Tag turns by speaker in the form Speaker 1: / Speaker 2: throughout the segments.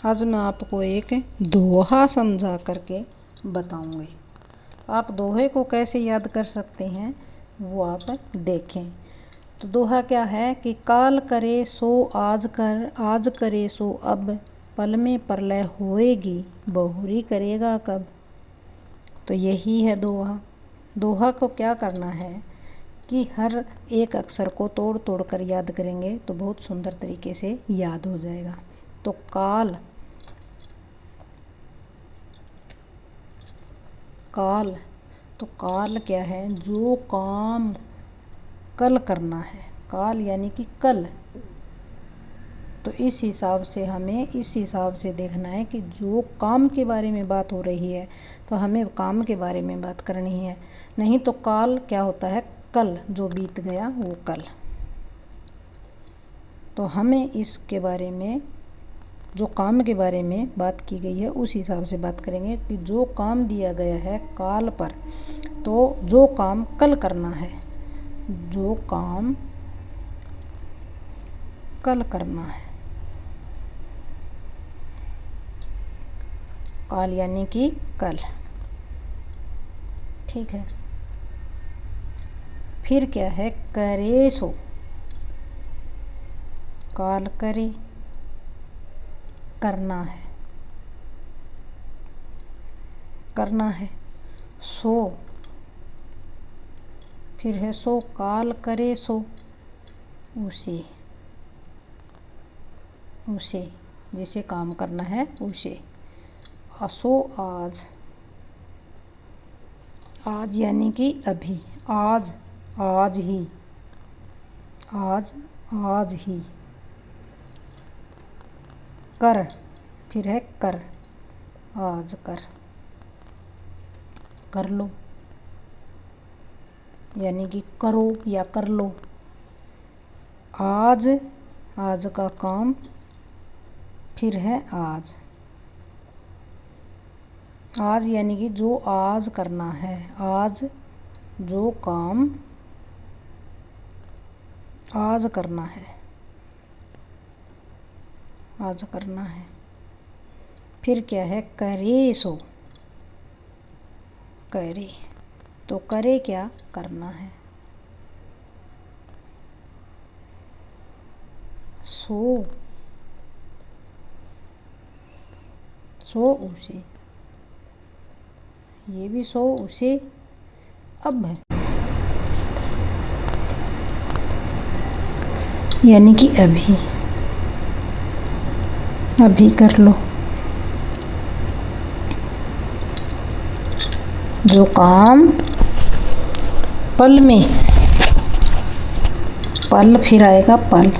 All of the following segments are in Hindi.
Speaker 1: आज मैं आपको एक दोहा समझा करके बताऊंगी। आप दोहे को कैसे याद कर सकते हैं वो आप देखें। तो दोहा क्या है कि काल करे सो आज कर, आज करे सो अब, पल में प्रलय होएगी, बहुरी करेगा कब। तो यही है दोहा। दोहा को क्या करना है कि हर एक अक्षर को तोड़ तोड़ कर याद करेंगे तो बहुत सुंदर तरीके से याद हो जाएगा। तो काल, काल तो काल क्या है? जो काम कल करना है। काल यानी कि कल। तो इस हिसाब से हमें इस हिसाब से देखना है कि जो काम के बारे में बात हो रही है तो हमें काम के बारे में बात करनी है। नहीं तो काल क्या होता है? कल, जो बीत गया वो कल। तो हमें इसके बारे में, जो काम के बारे में बात की गई है उस हिसाब से बात करेंगे कि जो काम दिया गया है काल पर, तो जो काम कल करना है, जो काम कल करना है। काल यानी कि कल। ठीक है। फिर क्या है? करे सो। काल करे, करना है, करना है। सो, फिर है सो, काल करे सो, उसे, उसे जिसे काम करना है उसे। असो आज, आज यानी कि अभी, आज, आज ही, आज, आज ही। कर, फिर है कर, आज कर, कर लो यानी कि करो या कर लो। आज, आज का काम, फिर है आज। आज यानी कि जो आज करना है, आज जो काम आज करना है, आज करना है। फिर क्या है? करे सो, करे तो करे क्या? करना है। सो, सो उसे, ये भी सो उसे अब है यानी कि अभी, अभी कर लो। जो काम पल में, पल फिर आएगा पल।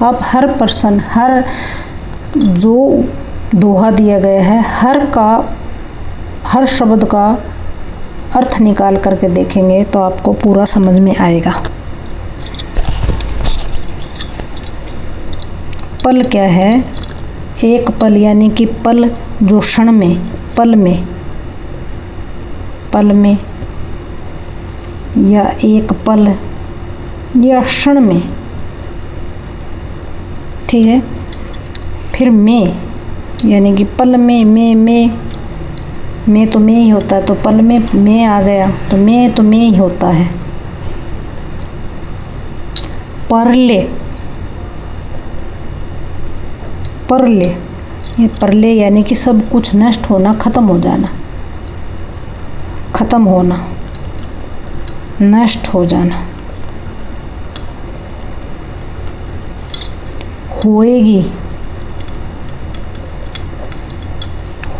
Speaker 1: अब हर पर्सन, हर जो दोहा दिया गया है हर शब्द का अर्थ निकाल करके देखेंगे तो आपको पूरा समझ में आएगा। पल क्या है? एक पल यानी कि पल जो क्षण में, पल में, पल में या एक पल या क्षण में। ठीक है। फिर में यानी कि पल में, में तो में ही होता है, तो पल में आ गया तो में ही होता है। परले, परले, ये परले यानी कि सब कुछ नष्ट होना, खत्म हो जाना, खत्म होना, नष्ट हो जाना। होएगी,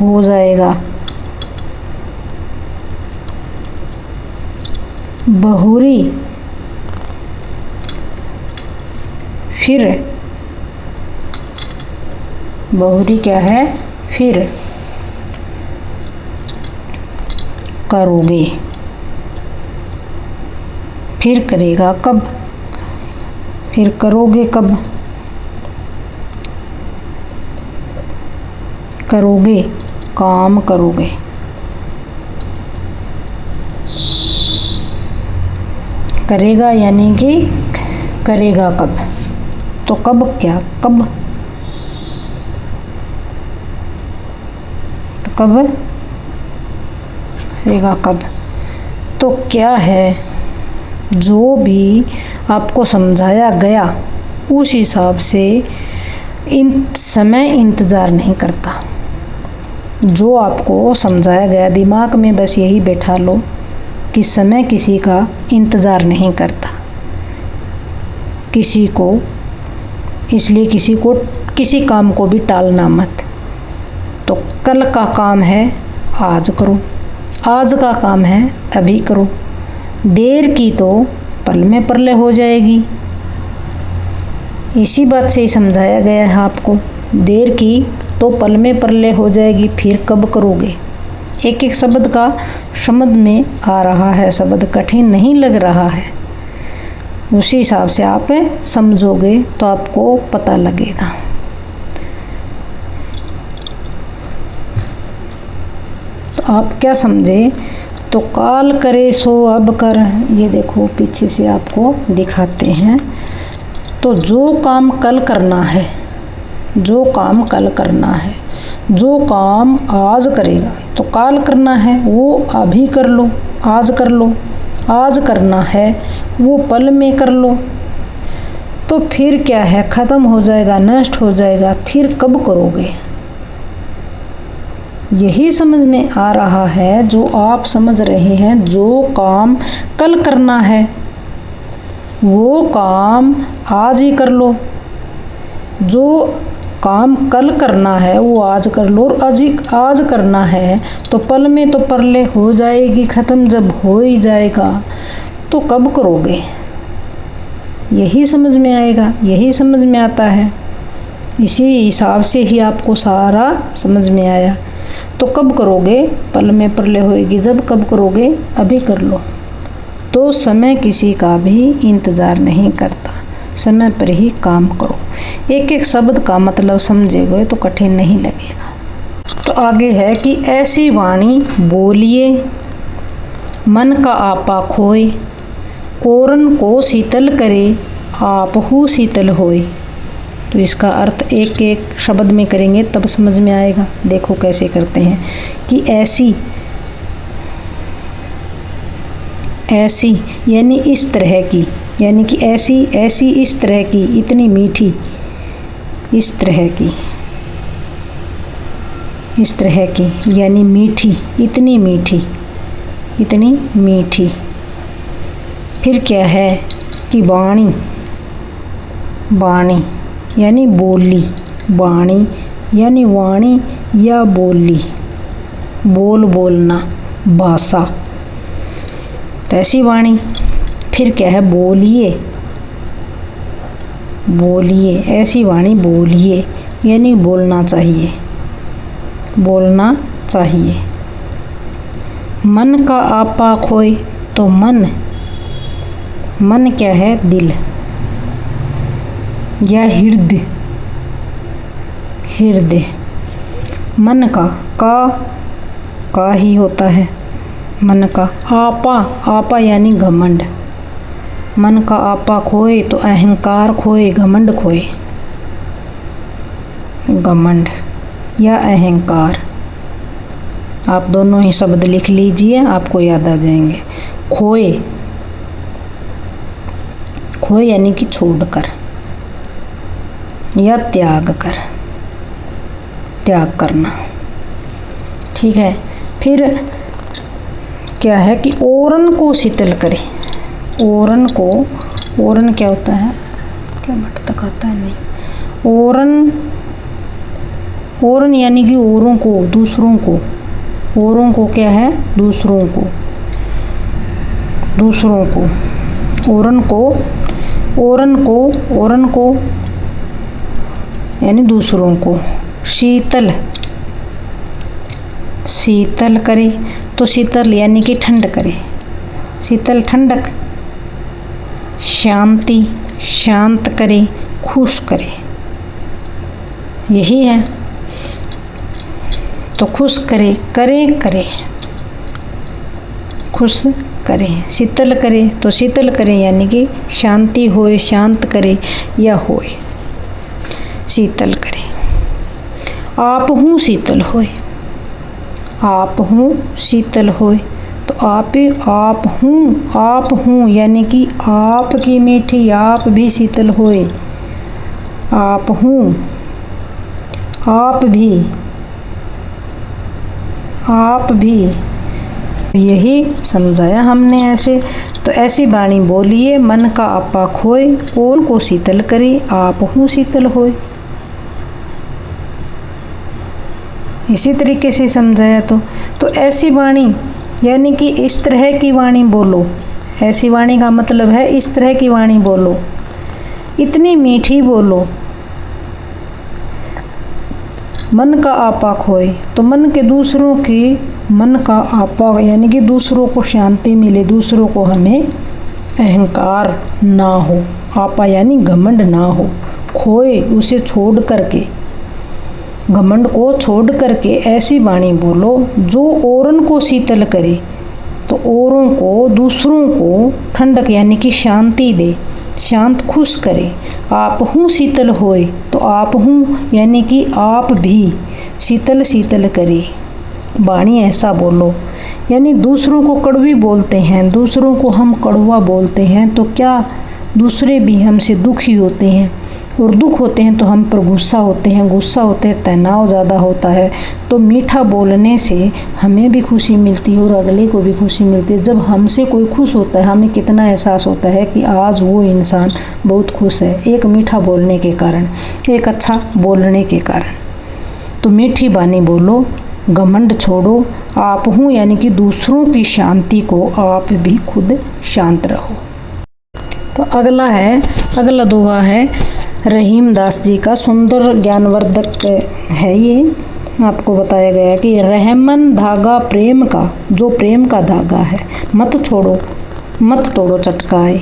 Speaker 1: हो जाएगा। बहुरी, फिर, बहुरी क्या है? फिर करोगे, फिर करेगा कब, फिर करोगे कब, करोगे, काम करोगे। करेगा यानी कि करेगा कब, तो कब क्या? कब कब रहेगा कब। तो क्या है, जो भी आपको समझाया गया उस हिसाब से समय इंतज़ार नहीं करता। जो आपको समझाया गया दिमाग में बस यही बैठा लो कि समय किसी का इंतज़ार नहीं करता, किसी को, इसलिए किसी काम को भी टालना मत। तो कल का काम है आज करो, आज का काम है अभी करो। देर की तो पल में परले हो जाएगी। इसी बात से ही समझाया गया है आपको, देर की तो पल में परले हो जाएगी, फिर कब करोगे। एक एक शब्द का समझ में आ रहा है, शब्द कठिन नहीं लग रहा है, उसी हिसाब से आप समझोगे तो आपको पता लगेगा। तो आप क्या समझे, तो काल करे सो अब कर, ये देखो पीछे से आपको दिखाते हैं। तो जो काम कल करना है, जो काम कल करना है, जो काम आज करेगा तो काल करना है, वो अभी कर लो, आज कर लो। आज करना है वो पल में कर लो। तो फिर क्या है, ख़त्म हो जाएगा, नष्ट हो जाएगा, फिर कब करोगे। यही समझ में आ रहा है, जो आप समझ रहे हैं। जो काम कल करना है वो काम आज ही कर लो, जो काम कल करना है वो आज कर लो। और आज करना है तो पल में तो परले हो जाएगी ख़त्म। जब हो ही जाएगा तो कब करोगे, यही समझ में आएगा, यही समझ में आता है। इसी हिसाब से ही आपको सारा समझ में आया। तो कब करोगे, पल में परले होएगी, जब कब करोगे अभी कर लो। तो समय किसी का भी इंतज़ार नहीं करता, समय पर ही काम करो। एक एक शब्द का मतलब समझेगे तो कठिन नहीं लगेगा। तो आगे है कि ऐसी वाणी बोलिए मन का आपा खोए, कोरन को शीतल करे आपहु शीतल होए। तो इसका अर्थ एक एक शब्द में करेंगे तब समझ में आएगा। देखो कैसे करते हैं कि ऐसी यानी इस तरह की, यानी कि ऐसी इस तरह की, इतनी मीठी, इस तरह की यानी मीठी, इतनी मीठी। फिर क्या है कि वाणी यानी बोली, वाणी यानी वाणी या बोली, बोलना, भाषा। तो ऐसी वाणी। फिर क्या है, बोलिए, ऐसी वाणी बोलिए यानी बोलना चाहिए। मन का आपा खोए, तो मन क्या है, दिल या हृदय। मन का ही होता है, मन का आपा यानी घमंड। मन का आपा खोए तो अहंकार खोए, घमंड खोए। घमंड या अहंकार, आप दोनों ही शब्द लिख लीजिए, आपको याद आ जाएंगे। खोए यानी कि छोड़कर या त्याग करना। ठीक है। फिर क्या है कि ओरन को शीतल करे। ओरन क्या होता है, क्या बट तक आता है, नहीं। ओरन यानी कि औरों को, दूसरों को। औरों को क्या है, दूसरों को। ओरन को यानी दूसरों को। शीतल करे, तो शीतल यानी कि ठंड करे, शीतल ठंडक। शांत करे, खुश करे, यही है। तो खुश करे, खुश करे। शीतल करे, तो शीतल करे यानी कि शांति होए, शांत करे या होए, शीतल करे। आपहु शीतल होए, आप हूँ शीतल होए। तो आप हूँ यानी कि आप की मीठी आप भी शीतल होए। आप हूँ आप भी यही समझाया हमने ऐसे। तो ऐसी वाणी बोलिए मन का आपा खोए और को शीतल करे आप हूँ शीतल होए। इसी तरीके से समझाया। तो ऐसी वाणी यानी कि इस तरह की वाणी बोलो। ऐसी वाणी का मतलब है इस तरह की वाणी बोलो, इतनी मीठी बोलो। मन का आपा खोए तो मन के दूसरों की मन का आपा यानी कि दूसरों को शांति मिले, दूसरों को हमें अहंकार ना हो, आपा यानी घमंड ना हो। खोए उसे छोड़ करके, घमंड को छोड़ करके ऐसी वाणी बोलो जो औरन को शीतल करे। तो औरों को दूसरों को ठंडक यानी कि शांति दे, शांत खुश करे। आप हूँ शीतल होए तो आप हूँ यानी कि आप भी शीतल शीतल करे। वाणी ऐसा बोलो यानी दूसरों को कड़वी बोलते हैं, दूसरों को हम कड़वा बोलते हैं तो क्या दूसरे भी हमसे दुखी होते हैं, और दुख होते हैं तो हम पर गुस्सा होते हैं, गुस्सा होते हैं तनाव ज़्यादा होता है। तो मीठा बोलने से हमें भी खुशी मिलती है और अगले को भी खुशी मिलती है। जब हमसे कोई खुश होता है हमें कितना एहसास होता है कि आज वो इंसान बहुत खुश है, एक मीठा बोलने के कारण, एक अच्छा बोलने के कारण। तो मीठी वाणी बोलो, घमंड छोड़ो, आप हूँ यानी कि दूसरों की शांति को आप भी खुद शांत रहो। तो अगला दोहा है रहीमदास जी का, सुंदर ज्ञानवर्धक है ये। आपको बताया गया कि रहमन धागा प्रेम का, जो प्रेम का धागा है, मत तोड़ो चटकाए।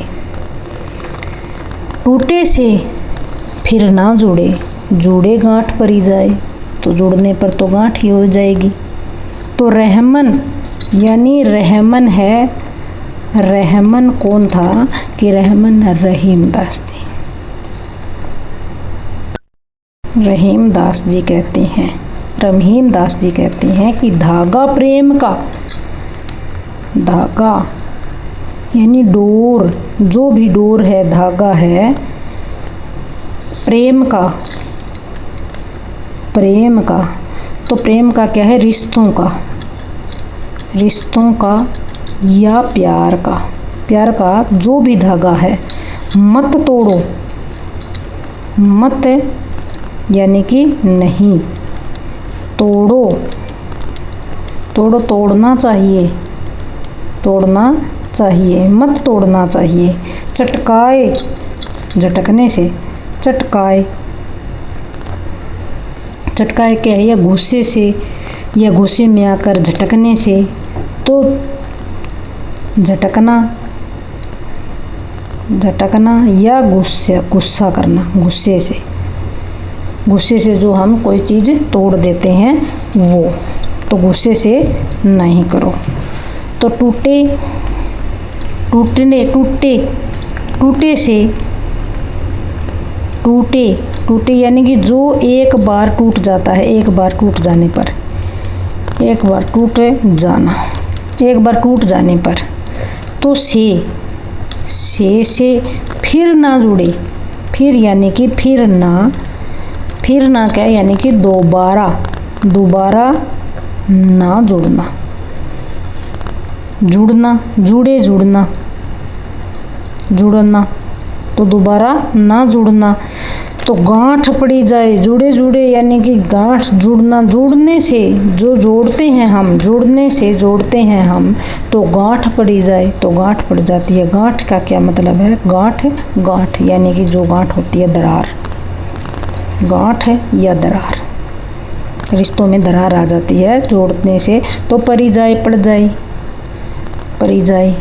Speaker 1: टूटे से फिर ना जुड़े गांठ परी जाए। तो जुड़ने पर तो गांठ ही हो जाएगी। तो रहमन यानी रहमन है, रहमन कौन था कि रहमन रहीमदास जी। रहीमदास जी कहते हैं कि धागा प्रेम का, धागा यानी डोर, जो भी डोर है धागा है प्रेम का। तो प्रेम का क्या है, रिश्तों का या प्यार का जो भी धागा है मत तोड़ो। मत यानी कि नहीं, तोड़ना चाहिए, मत तोड़ना चाहिए। चटकाए झटकने से, चटकाए क्या है, या गुस्से से, या गुस्से में आकर झटकने से। तो झटकना या गुस्सा करना, गुस्से से जो हम कोई चीज़ तोड़ देते हैं वो, तो गुस्से से नहीं करो। तो टूटे यानी कि जो एक बार टूट जाता है, एक बार टूट जाने पर। तो से फिर ना जुड़े, फिर यानी कि फिर ना क्या यानी कि दोबारा ना जुड़ना तो दोबारा ना जुड़ना। तो गांठ पड़ी जाए, जुड़े यानी कि गांठ जुड़ना, जुड़ने से जो जोड़ते हैं हम, तो गांठ पड़ी जाए तो गांठ पड़ जाती है। गांठ का क्या मतलब है, गांठ यानी कि जो गांठ होती है दरार, गांठ या दरार, रिश्तों में दरार आ जाती है जोड़ने से। तो परी जाए पड़ जाए,